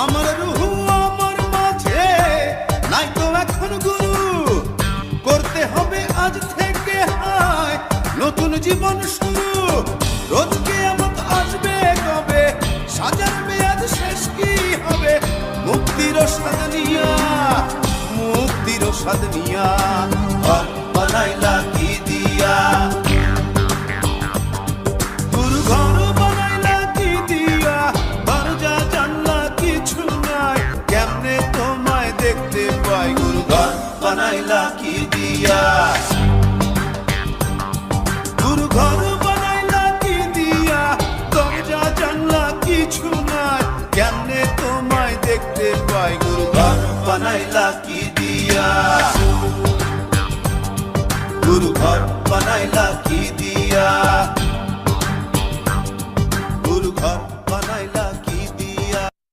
আমার রুহু আমার মাঝে নাই তো এখন গুরু, করতে হবে আজ থেকে হায় নতুন জীবন শুরু। রোজ কিয়ামত আসবে কবে, সাজার মেয়াদ শেষ কি হবে? মুক্তির স্বাদ নিয়া, মুক্তির স্বাদ নিয়া ঘর বানাইলা কি দিয়া? গুরু ঘর বানাইলা কি দিয়া? দরজা জানলা কিছু নাই, কেমনে তোমায় দেখতে পাই? গুরু ঘর বানাইলা কি দিয়া? গুরু ঘর বানাইলা কি দিয়া? দরজা জানলা কিছু নাই, কেমনে তোমায় দেখতে পাই? গুরু ঘর বানাইলা কি দিয়া? গুরু ঘর বানাইলা কি দিয়া?